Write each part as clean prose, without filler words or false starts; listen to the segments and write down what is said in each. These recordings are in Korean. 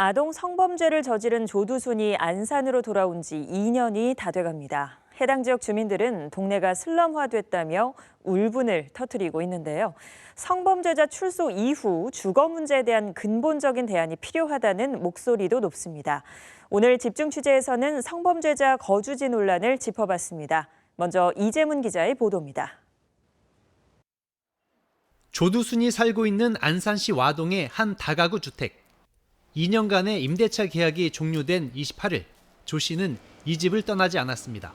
아동 성범죄를 저지른 조두순이 안산으로 돌아온 지 2년이 다 돼갑니다. 해당 지역 주민들은 동네가 슬럼화됐다며 울분을 터뜨리고 있는데요. 성범죄자 출소 이후 주거 문제에 대한 근본적인 대안이 필요하다는 목소리도 높습니다. 오늘 집중 취재에서는 성범죄자 거주지 논란을 짚어봤습니다. 먼저 이재문 기자의 보도입니다. 조두순이 살고 있는 안산시 와동의 한 다가구 주택. 2년간의 임대차 계약이 종료된 28일, 조 씨는 이 집을 떠나지 않았습니다.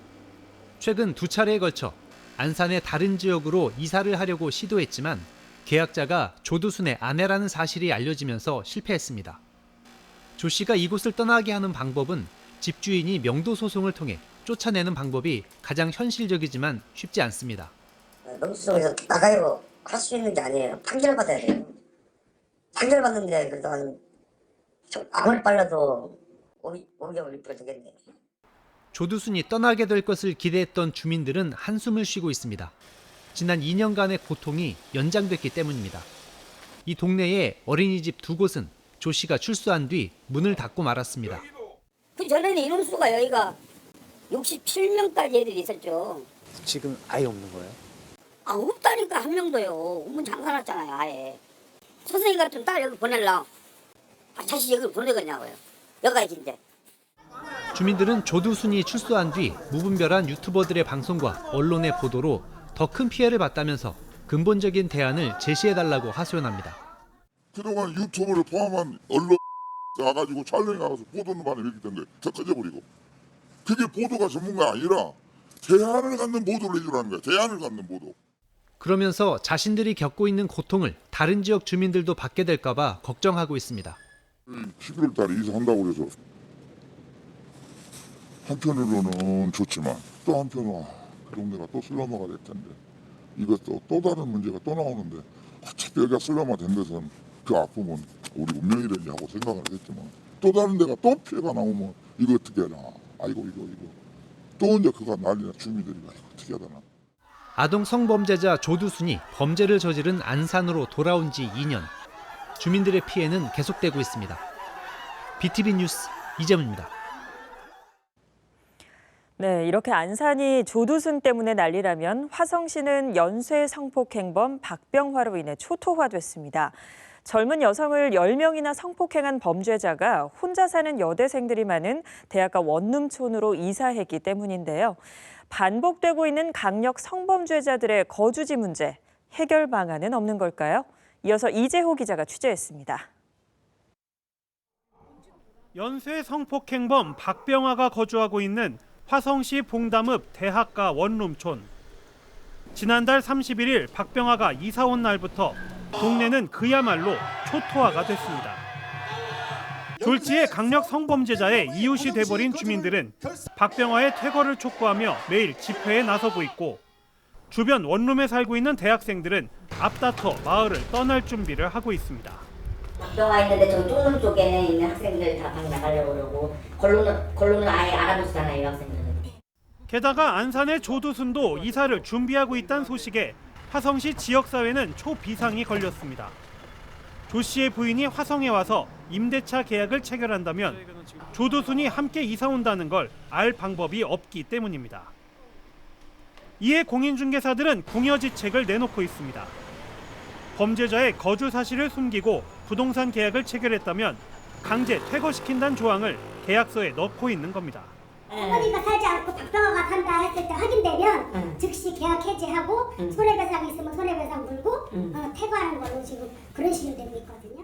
최근 2차례에 걸쳐 안산의 다른 지역으로 이사를 하려고 시도했지만 계약자가 조두순의 아내라는 사실이 알려지면서 실패했습니다. 조 씨가 이곳을 떠나게 하는 방법은 집주인이 명도 소송을 통해 쫓아내는 방법이 가장 현실적이지만 쉽지 않습니다. 명수소송에서 나가요 할 수 있는 게 아니에요. 판결 받아야 돼요. 판결 받는데 그래도 한 아무리 빨라도 5개월 6개월 되겠네. 조두순이 떠나게 될 것을 기대했던 주민들은 한숨을 쉬고 있습니다. 지난 2년간의 고통이 연장됐기 때문입니다. 이 동네의 어린이집 2곳은 조 씨가 출소한 뒤 문을 닫고 말았습니다. 그 전에는 이런 수가 여기가 67명까지 애들이 있었죠. 지금 아예 없는 거예요? 아 없다니까 한 명도요. 문 잠가놨잖아요 아예. 선생님 같은 딸 여기 보낼라. 다시 여기 보내겠냐고요. 여기까지 이제. 주민들은 조두순이 출소한 뒤 무분별한 유튜버들의 방송과 언론의 보도로 더 큰 피해를 봤다면서 근본적인 대안을 제시해달라고 하소연합니다. 그동안 유튜브를 포함한 언론 가가지고 촬영해 가서 보도는 많이 했기 때문에 더 커져버리고 그게 보도가 전문가 아니라 대안을 갖는 보도를 해주라는 거야. 대안을 갖는 보도. 그러면서 자신들이 겪고 있는 고통을 다른 지역 주민들도 받게 될까 봐 걱정하고 있습니다. 11월 달에 이사한다고 그래서 한편으로는 좋지만 또 한편은 그 동네가 또 슬럼화가 될 텐데 이것도 또 다른 문제가 또 나오는데 어차피 여기가 슬럼화 된 데서는 그 아픔은 우리 운명이라니 하고 생각을 했지만 또 다른 데가 또 피해가 나오면 이거 어떻게 하나 아이고 이거 또 이제 그가 난리나 주민들이 이거 어떻게 해야 되나. 아동 성범죄자 조두순이 범죄를 저지른 안산으로 돌아온 지 2년. 주민들의 피해는 계속되고 있습니다. BTV 뉴스 이재문입니다. 네, 이렇게 안산이 조두순 때문에 난리라면 화성시는 연쇄 성폭행범 박병화로 인해 초토화됐습니다. 젊은 여성을 10명이나 성폭행한 범죄자가 혼자 사는 여대생들이 많은 대학가 원룸촌으로 이사했기 때문인데요. 반복되고 있는 강력 성범죄자들의 거주지 문제, 해결 방안은 없는 걸까요? 이어서 이재호 기자가 취재했습니다. 연쇄 성폭행범 박병화가 거주하고 있는 화성시 봉담읍 대학가 원룸촌. 지난달 31일 박병화가 이사 온 날부터 동네는 그야말로 초토화가 됐습니다. 졸지에 강력 성범죄자의 이웃이 돼버린 주민들은 박병화의 퇴거를 촉구하며 매일 집회에 나서고 있고 주변 원룸에 살고 있는 대학생들은 앞다퉈 마을을 떠날 준비를 하고 있습니다. 박병화 있는데 저 좁은 쪽에 있는 학생들 다 방 나가려고 그러고 걸로는 아예 알아보시잖아요 이 학생들은. 게다가 안산의 조두순도 이사를 준비하고 있다는 소식에 화성시 지역사회는 초비상이 걸렸습니다. 조 씨의 부인이 화성에 와서 임대차 계약을 체결한다면 조두순이 함께 이사 온다는 걸 알 방법이 없기 때문입니다. 이에 공인중개사들은 궁여지책을 내놓고 있습니다. 범죄자의 거주 사실을 숨기고 부동산 계약을 체결했다면 강제 퇴거시킨다는 조항을 계약서에 넣고 있는 겁니다. 어머니가 살지 않고 박병화가 산다 했을 때 확인되면 즉시 계약 해지하고 손해배상이 있으면 손해배상 물고 퇴거하는 걸로 지금 그런 식으로 되고 있거든요.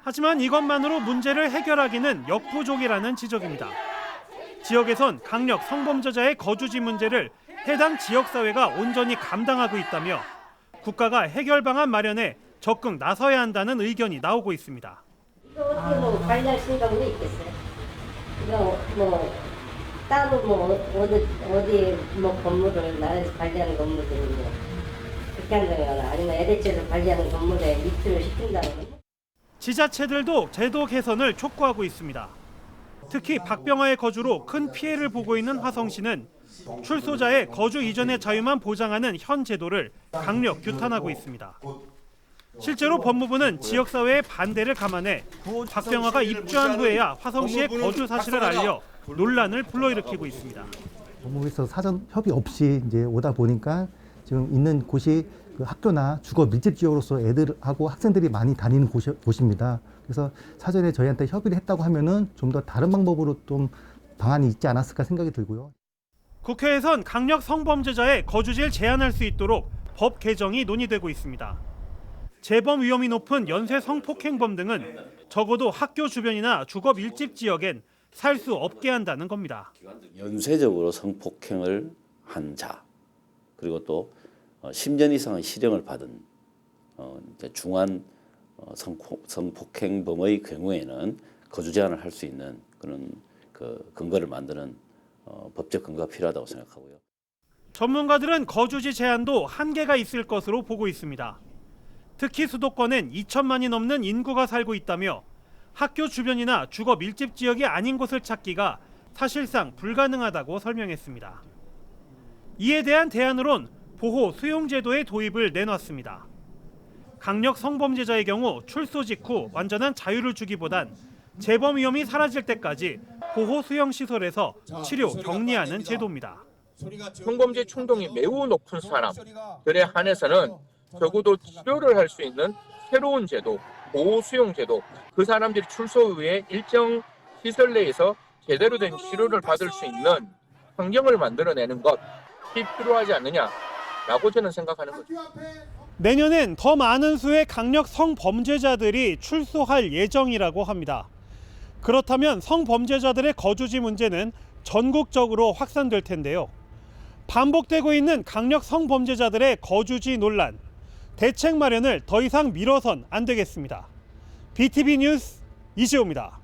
하지만 이것만으로 문제를 해결하기는 역부족이라는 지적입니다. 지역에선 강력 성범죄자의 거주지 문제를 해당 지역사회가 온전히 감당하고 있다며 국가가 해결 방안 마련에 적극 나서야 한다는 의견이 나오고 있습니다. 이거 어떻게 뭐 관리할 생각은 있겠어요? 이거 따로 어디 건물을 나라에서 관리하는 건물들은 그렇게 한다거나 아니면 LH에서 관리하는 건물에 입주를 시킨다거나. 지자체들도 제도 개선을 촉구하고 있습니다. 특히 박병화의 거주로 큰 피해를 보고 있는 화성시는 출소자의 거주 이전의 자유만 보장하는 현 제도를 강력 규탄하고 있습니다. 실제로 법무부는 지역사회의 반대를 감안해 박병화가 입주한 후에야 화성시의 거주 사실을 알려 논란을 불러일으키고 있습니다. 법무부에서 사전 협의 없이 이제 오다 보니까 지금 있는 곳이 그 학교나 주거 밀집 지역으로서 애들하고 학생들이 많이 다니는 곳입니다. 그래서 사전에 저희한테 협의를 했다고 하면은 좀 더 다른 방법으로 좀 방안이 있지 않았을까 생각이 들고요. 국회에선 강력 성범죄자의 거주지를 제한할 수 있도록 법 개정이 논의되고 있습니다. 재범 위험이 높은 연쇄 성폭행범 등은 적어도 학교 주변이나 주거 밀집 지역엔 살 수 없게 한다는 겁니다. 연쇄적으로 성폭행을 한 자, 그리고 또 10년 이상의 실형을 받은 중한 성폭행범의 경우에는 거주 제한을 할 수 있는 그런 그 근거를 만드는 법적 근거가 필요하다고 생각하고요. 전문가들은 거주지 제한도 한계가 있을 것으로 보고 있습니다. 특히 수도권엔 2천만이 넘는 인구가 살고 있다며 학교 주변이나 주거 밀집 지역이 아닌 곳을 찾기가 사실상 불가능하다고 설명했습니다. 이에 대한 대안으론 보호 수용 제도의 도입을 내놨습니다. 강력 성범죄자의 경우 출소 직후 완전한 자유를 주기보단 재범 위험이 사라질 때까지 보호 수용 시설에서 치료 격리하는 제도입니다. 성범죄 충동이 매우 높은 사람들에 한해서는 적어도 치료를 할 수 있는 새로운 제도, 보호 수용 제도, 그 사람들이 출소 후에 일정 시설 내에서 제대로 된 치료를 받을 수 있는 환경을 만들어내는 것이 필요하지 않느냐라고 저는 생각하는 거죠. 내년엔 더 많은 수의 강력 성범죄자들이 출소할 예정이라고 합니다. 그렇다면 성범죄자들의 거주지 문제는 전국적으로 확산될 텐데요. 반복되고 있는 강력 성범죄자들의 거주지 논란, 대책 마련을 더 이상 미뤄선 안 되겠습니다. BTV 뉴스 이시호입니다.